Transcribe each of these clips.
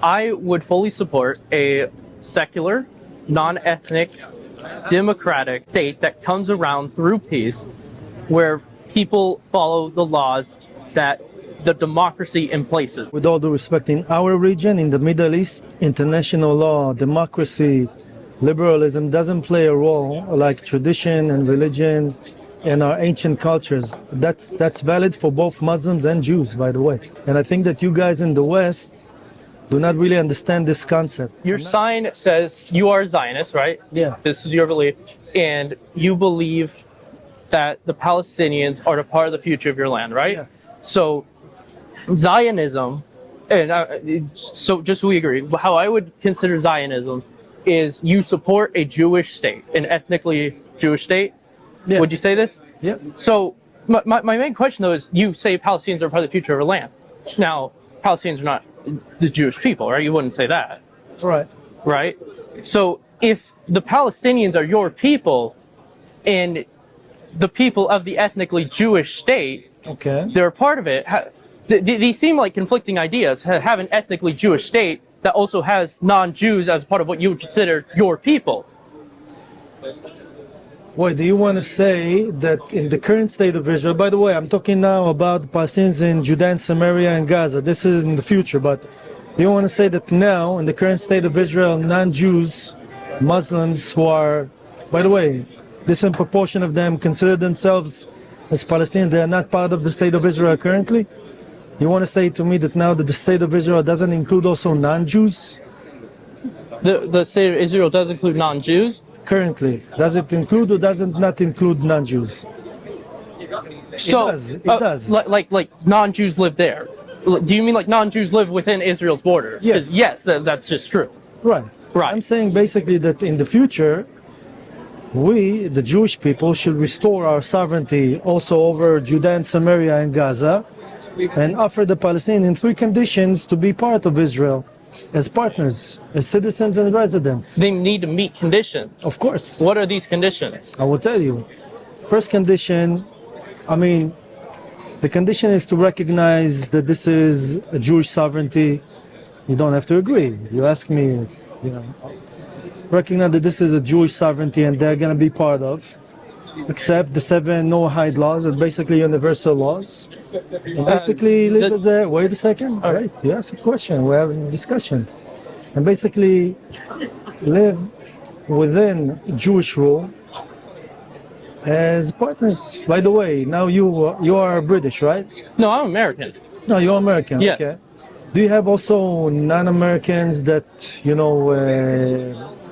I would fully support a secular, non-ethnic, democratic state that comes around through peace, where people follow the laws that the democracy in places. With all due respect, in our region, in the Middle East, international law, democracy, liberalism doesn't play a role like tradition and religion and our ancient cultures. That's valid for both Muslims and Jews, by the way. And I think that you guys in the West do not really understand this concept. Your sign says you are a Zionist, right? Yeah. This is your belief. And you believe that the Palestinians are a part of the future of your land, right? Yeah. So Zionism, and so just so we agree, how I would consider Zionism is you support a Jewish state, an ethnically Jewish state. Yeah. Would you say this? Yeah. So my main question, though, is you say Palestinians are part of the future of our land. Now, Palestinians are not the Jewish people, right? You wouldn't say that. Right. Right? So if the Palestinians are your people and the people of the ethnically Jewish state, Okay. they're a part of it. These seem like conflicting ideas. Have an ethnically Jewish state that also has non-Jews as part of what you would consider your people. Wait, do you want to say that in the current state of Israel, by the way, I'm talking now about the Palestinians in Judea and Samaria and Gaza. This is in the future, but do you want to say that now, in the current state of Israel, non-Jews, Muslims who are, by the way, decent proportion of them consider themselves as Palestinians, they are not part of the state of Israel currently? You want to say to me that now that the state of Israel doesn't include also non-Jews? The state of Israel does include non-Jews? Currently. Does it include or does it not include non-Jews? So, It does. Like non-Jews live there. Do you mean like non-Jews live within Israel's borders? Yes. 'Cause yes, that's just true. Right. Right. I'm saying basically that in the future, we, the Jewish people, should restore our sovereignty also over Judea and Samaria and Gaza and offer the Palestinians three conditions to be part of Israel as partners, as citizens and residents. They need to meet conditions. Of course. What are these conditions? I will tell you. First condition, the condition is to recognize that this is a Jewish sovereignty. You don't have to agree. You ask me, recognize that this is a Jewish sovereignty and they're going to be part of, accept the Seven Noahide Laws, and basically universal laws. And basically live as a, wait a second, right, you ask a question, we're having a discussion. And basically live within Jewish rule as partners. By the way, now you are British, right? No, I'm American. No, you're American, Yeah. okay. Do you have also non-Americans that,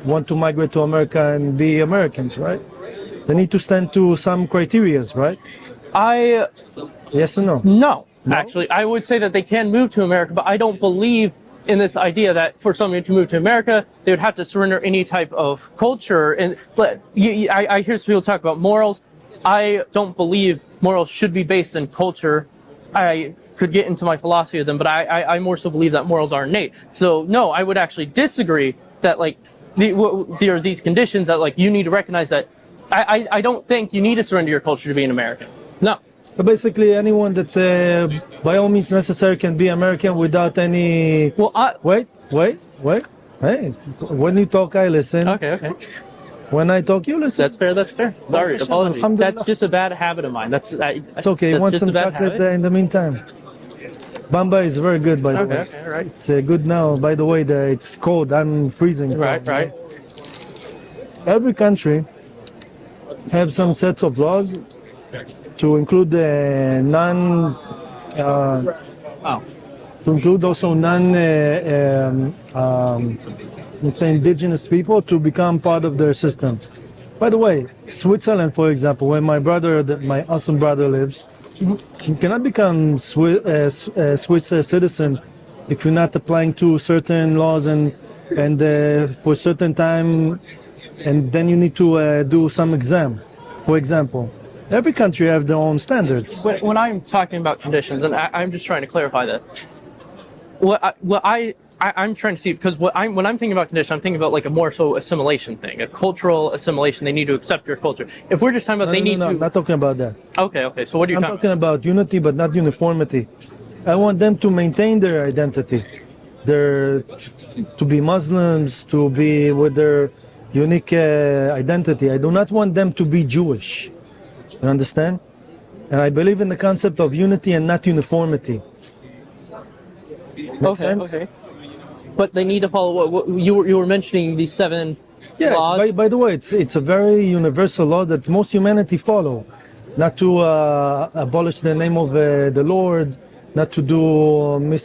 want to migrate to America and be Americans, right? They need to stand to some criterias, right? Yes or no? No, actually, I would say that they can move to America, but I don't believe in this idea that for somebody to move to America, they would have to surrender any type of culture. And I hear some people talk about morals. I don't believe morals should be based in culture. I could get into my philosophy of them, but I more so believe that morals are innate. So no, I would actually disagree that there are these conditions that you need to recognize that. I don't think you need to surrender your culture to be an American. No. But basically, anyone that by all means necessary can be American without any. Well, wait. Hey, when you talk, I listen. Okay. When I talk, you listen. That's fair. Sorry, apologies. That's just a bad habit of mine. It's okay. You want some chocolate in the meantime? Bamba is very good, by the way. Okay, right. It's good now. By the way, it's cold. I'm freezing. Right. Every country have some sets of laws to include let's say indigenous people to become part of their system. By the way, Switzerland, for example, where my awesome brother lives, you cannot become Swiss citizen if you're not applying to certain laws and for a certain time, and then you need to do some exam. For example, every country have their own standards. When I'm talking about conditions, and I'm just trying to clarify that, I'm trying to see, because when I'm thinking about condition, I'm thinking about a more so assimilation thing, a cultural assimilation. They need to accept your culture. If we're just talking about I'm not talking about that. Okay. So what are you talking about? Unity, but not uniformity. I want them to maintain their identity. their to be Muslims, to be with their unique identity. I do not want them to be Jewish. You understand? And I believe in the concept of unity and not uniformity. Make sense? Okay. But they need to follow what you were mentioning, these seven Yeah. laws. By the way, it's a very universal law that most humanity follow. Not to abolish the name of the Lord, not to do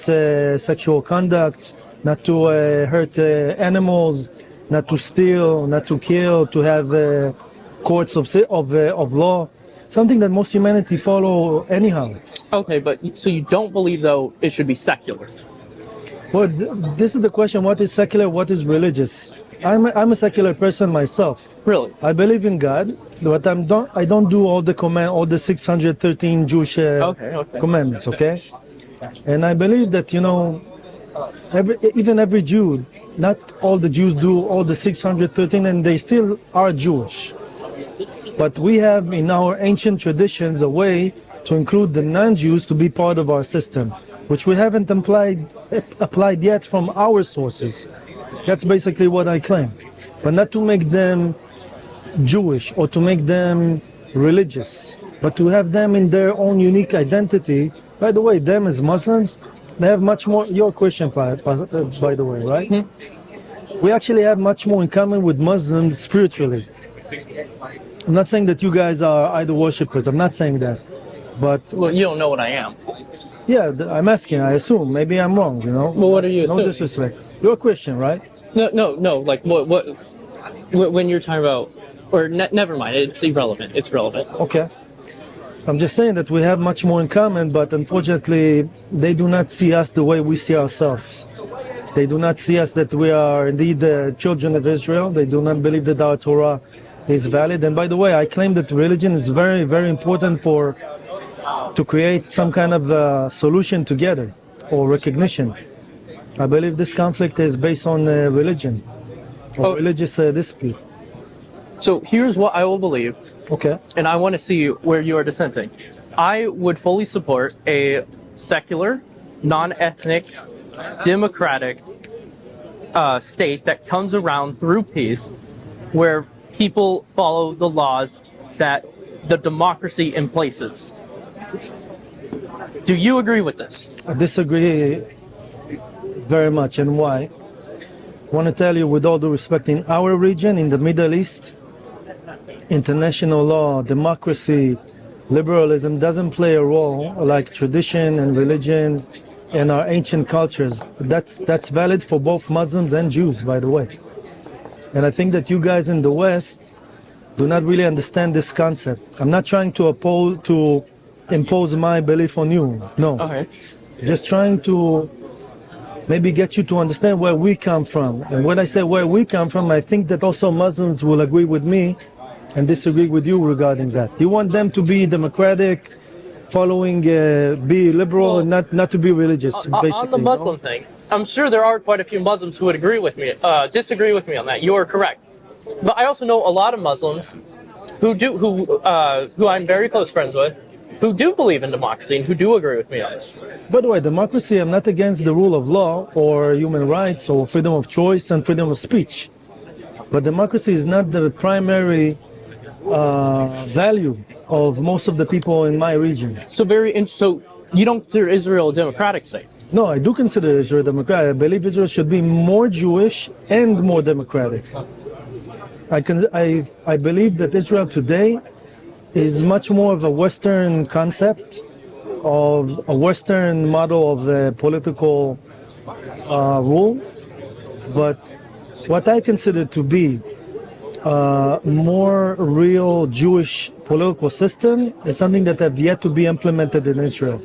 sexual conducts, not to hurt animals, not to steal, not to kill, to have courts of law. Something that most humanity follow anyhow. Okay, but so you don't believe though it should be secular? Well, this is the question: what is secular? What is religious? I'm a secular person myself. Really? I believe in God, but I don't do all the 613 Jewish commandments. Okay, and I believe that even every Jew, not all the Jews do all the 613, and they still are Jewish. But we have in our ancient traditions a way to include the non-Jews to be part of our system, which we haven't applied yet from our sources. That's basically what I claim. But not to make them Jewish or to make them religious, but to have them in their own unique identity. By the way, them as Muslims, they have much more, your question, by the way, right? Mm-hmm. We actually have much more in common with Muslims spiritually. I'm not saying that you guys are idol worshippers. I'm not saying that. But well, you don't know what I am. Yeah, I'm asking. I assume. Maybe I'm wrong. Well, what are you assuming? No disrespect. You're a Christian, right? No. Like what? When you're talking about, or never mind. It's irrelevant. It's relevant. Okay. I'm just saying that we have much more in common, but unfortunately, they do not see us the way we see ourselves. They do not see us that we are indeed the children of Israel. They do not believe that our Torah is valid. And by the way, I claim that religion is very, very important to create some kind of solution together or recognition. I believe this conflict is based on religion or religious dispute. So here's what I will believe. Okay. And I want to see where you are dissenting. I would fully support a secular, non-ethnic, democratic state that comes around through peace, where people follow the laws that the democracy emplaces. Do you agree with this? I disagree very much, and why? I want to tell you with all due respect, in our region, in the Middle East, international law, democracy, liberalism doesn't play a role like tradition and religion and our ancient cultures. That's valid for both Muslims and Jews, by the way. And I think that you guys in the West do not really understand this concept. I'm not trying to impose my belief on you. No. Okay. Just trying to maybe get you to understand where we come from. And when I say where we come from, I think that also Muslims will agree with me and disagree with you regarding that. You want them to be democratic, following, be liberal, and not to be religious, basically. On the Muslim thing, I'm sure there are quite a few Muslims who would agree with me, disagree with me on that. You are correct. But I also know a lot of Muslims who I'm very close friends with, who do believe in democracy and who do agree with me on this. By the way, democracy, I'm not against the rule of law or human rights or freedom of choice and freedom of speech. But democracy is not the primary value of most of the people in my region. So you don't consider Israel a democratic state? No, I do consider Israel democratic. I believe Israel should be more Jewish and more democratic. I believe that Israel today is much more of a Western concept, of a Western model of political rule. But what I consider to be more real Jewish political system is something that have yet to be implemented in Israel.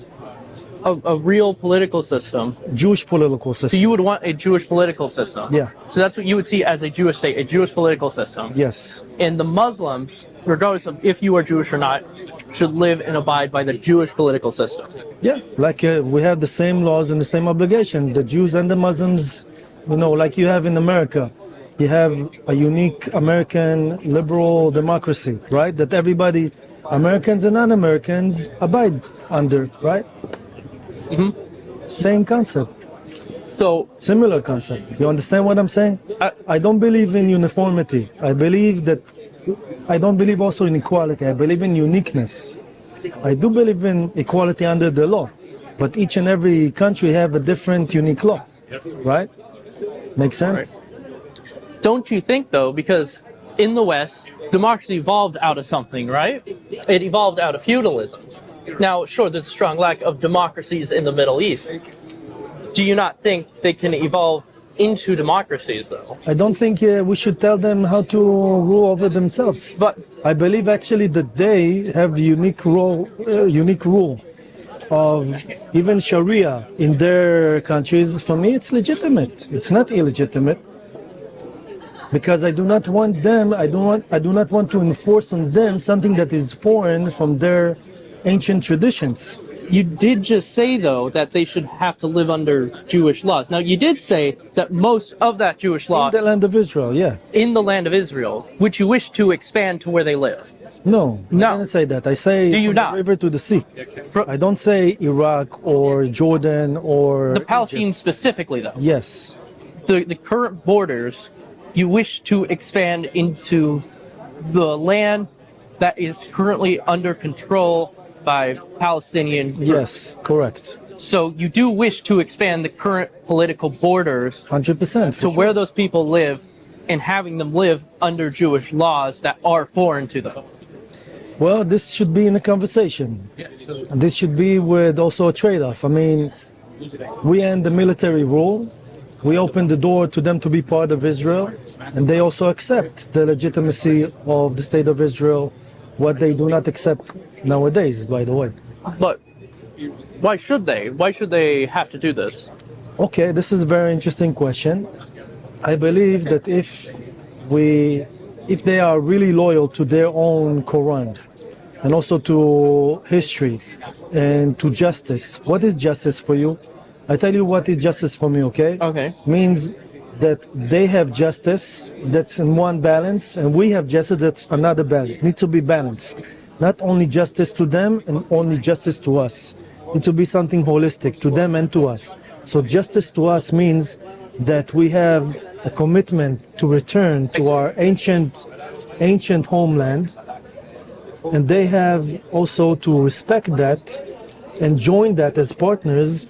A real political system. Jewish political system. So you would want a Jewish political system? Yeah. So that's what you would see as a Jewish state, a Jewish political system? Yes. And the Muslims, regardless of if you are Jewish or not, should live and abide by the Jewish political system? Yeah, like we have the same laws and the same obligation. The Jews and the Muslims, like you have in America. You have a unique American liberal democracy, right? That everybody, Americans and non-Americans, abide under, right? Mm-hmm. Same concept. So Similar concept. You understand what I'm saying? I don't believe in uniformity. I don't believe also in equality. I believe in uniqueness. I do believe in equality under the law, but each and every country have a different unique law, right? Make sense? don't you think, though, because in the West, democracy evolved out of something, right? It evolved out of feudalism. Now, sure, there's a strong lack of democracies in the Middle East. Do you not think they can evolve into democracies, though? I don't think we should tell them how to rule over themselves. But I believe actually that they have unique rule of even Sharia in their countries. For me, it's legitimate. It's not illegitimate, because I do not want them. I do not want to enforce on them something that is foreign from their ancient traditions. you did just say, though, that they should have to live under Jewish laws. Now, you did say that most of that Jewish law In the land of Israel, yeah. in the land of Israel, which you wish to expand to where they live. No, No. I didn't say that. I say Do you from not? the river to the sea. For I don't say Iraq or Jordan or the Palestinians specifically, though, Yes. the current borders, you wish to expand into the land that is currently under control by Palestinian groups. Yes, correct. So you do wish to expand the current political borders 100%. to where those people live and having them live under Jewish laws that are foreign to them. Well, this should be in a conversation. And this should be with also a trade-off. I mean, we end the military rule. We open the door to them to be part of Israel, and they also accept the legitimacy of the state of Israel, what they do not accept nowadays, by the way. But why should they? Why should they have to do this? Okay, this is a very interesting question. I believe that if they are really loyal to their own Quran and also to history and to justice, what is justice for you? I tell you what is justice for me, okay? Okay. Means that they have justice that's in one balance and we have justice that's another balance. It needs to be balanced. Not only justice to them and only justice to us. It needs to be something holistic to them and to us. So justice to us means that we have a commitment to return to our ancient homeland, and they have also to respect that and join that as partners,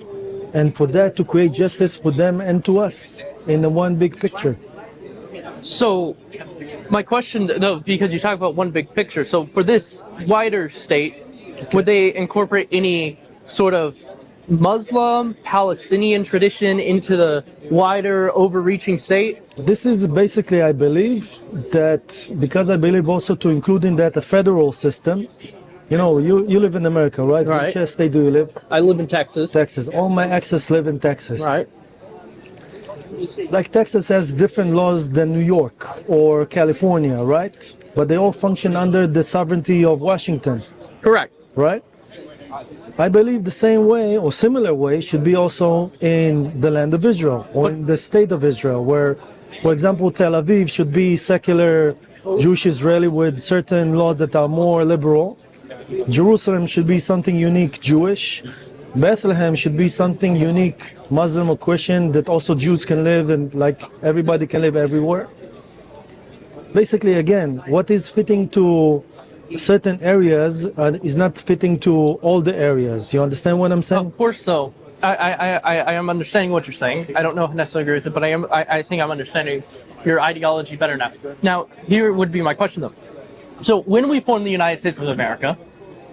and for that to create justice for them and to us in the one big picture. So, my question, though, because you talk about one big picture, so for this wider state, would they incorporate any sort of Muslim, Palestinian tradition into the wider, overreaching state? This is basically, I believe, that because I believe also to include in that a federal system. You know, you live in America, right? Right. Which state do you live? I live in Texas. Texas. All my exes live in Texas. Right. Like Texas has different laws than New York or California, right? But they all function under the sovereignty of Washington, Correct. right? I believe the same way or similar way should be also in the land of Israel or in the state of Israel, where, for example, Tel Aviv should be secular Jewish Israeli with certain laws that are more liberal. Jerusalem should be something unique Jewish. Bethlehem should be something unique Muslim or Christian that also Jews can live and like everybody can live everywhere. Basically, again, what is fitting to certain areas is not fitting to all the areas. You understand what I'm saying? Of course, though. I am understanding what you're saying. I don't know if I necessarily agree with it, but I think I'm understanding your ideology better now. Now, here would be my question, though. So, when we formed the United States of America,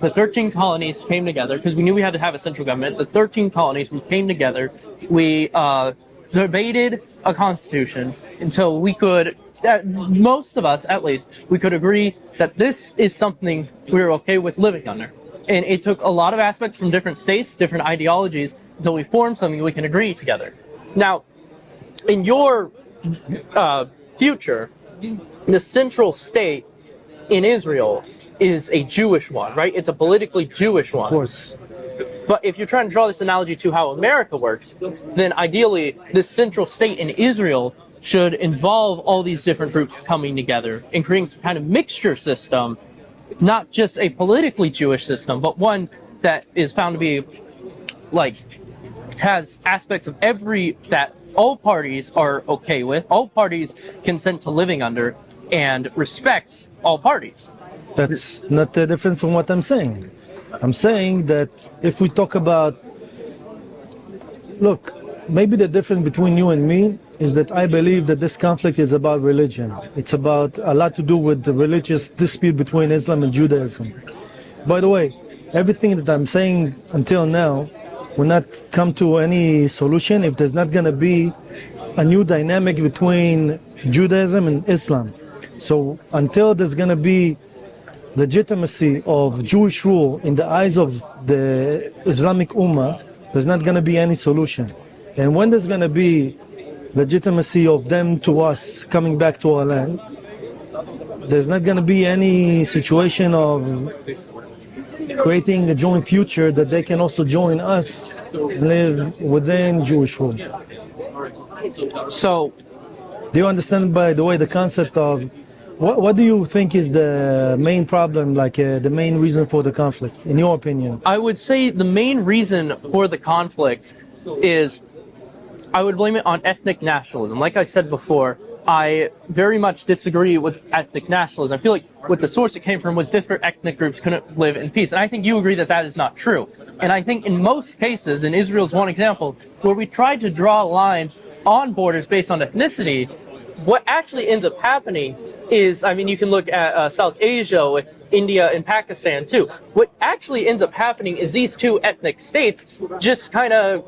the 13 colonies came together because we knew we had to have a central government. The 13 colonies, we came together. We debated a constitution until we could, most of us at least, we could agree that this is something we're okay with living under. And it took a lot of aspects from different states, different ideologies, until we formed something we can agree together. Now, in your future, the central state in Israel is a Jewish one, right? It's a politically Jewish one. Of course. But if you're trying to draw this analogy to how America works, then ideally this central state in Israel should involve all these different groups coming together and creating some kind of mixture system, not just a politically Jewish system, but one that is found to be like has aspects of that all parties are okay with, all parties consent to living under, and respects all parties. That's not different from what I'm saying. I'm saying that if we talk about, look, maybe the difference between you and me is that I believe that this conflict is about religion. It's about a lot to do with the religious dispute between Islam and Judaism. By the way, everything that I'm saying until now will not come to any solution if there's not going to be a new dynamic between Judaism and Islam. So until there's going to be legitimacy of Jewish rule in the eyes of the Islamic Ummah, there's not going to be any solution. And when there's going to be legitimacy of them to us coming back to our land, there's not going to be any situation of creating a joint future that they can also join us and live within Jewish rule. So, do you understand, by the way, the concept of what do you think is the main problem, like the main reason for the conflict, in your opinion? I would say the main reason for the conflict is, I would blame it on ethnic nationalism. Like I said before, I very much disagree with ethnic nationalism. I feel like what the source it came from was different ethnic groups couldn't live in peace. And I think you agree that that is not true. And I think in most cases, and Israel's one example, where we tried to draw lines on borders based on ethnicity, what actually ends up happening is, I mean, you can look at South Asia with India and Pakistan too. What actually ends up happening is these two ethnic states just kind of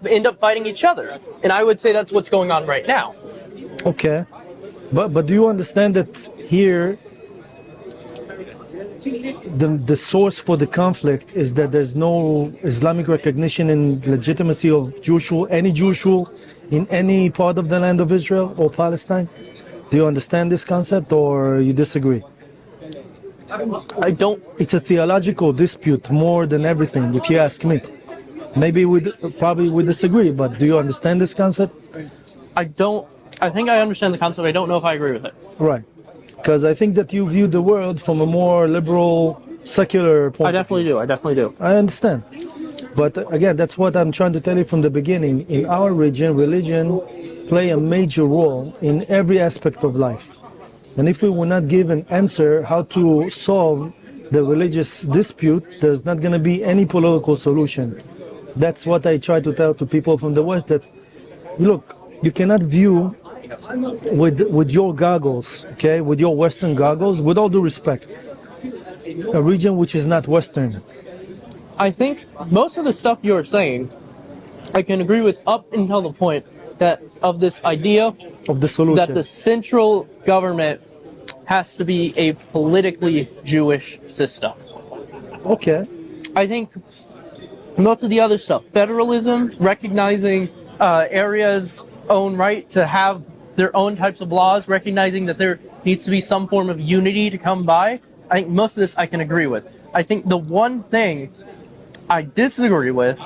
end up fighting each other. And I would say that's what's going on right now. Okay. But do you understand that here the source for the conflict is that there's no Islamic recognition and legitimacy of Jewish rule, any Jewish rule in any part of the land of Israel or Palestine? Do you understand this concept, or you disagree? I don't. It's a theological dispute more than everything, if you ask me. Maybe probably we disagree, but do you understand this concept? I don't. I think I understand the concept. I don't know if I agree with it. Right. Because I think that you view the world from a more liberal, secular point I definitely do. I definitely do. I understand. But again, that's what I'm trying to tell you from the beginning. In our region, religion play a major role in every aspect of life. And if we will not give an answer how to solve the religious dispute, there's not going to be any political solution. That's what I try to tell to people from the West, that, look, you cannot view with your goggles, okay, with your Western goggles, with all due respect, a region which is not Western. I think most of the stuff you're saying, I can agree with up until the point that of this idea of the solution that the central government has to be a politically Jewish system. Okay. I think most of the other stuff, federalism, recognizing areas' own right to have their own types of laws, recognizing that there needs to be some form of unity to come by, I think most of this I can agree with. I think the one thing I disagree with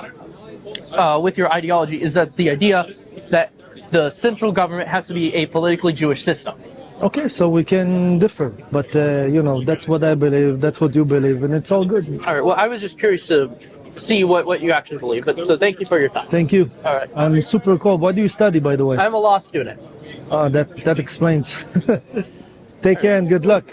your ideology is that the idea that the central government has to be a politically Jewish system. Okay, so we can differ, but that's what I believe, that's what you believe, and it's all good. All right, well, I was just curious to see what you actually believe, but so thank you for your time. Thank you. All right. I'm super cool. What do you study, by the way? I'm a law student. That explains. Take care and good luck.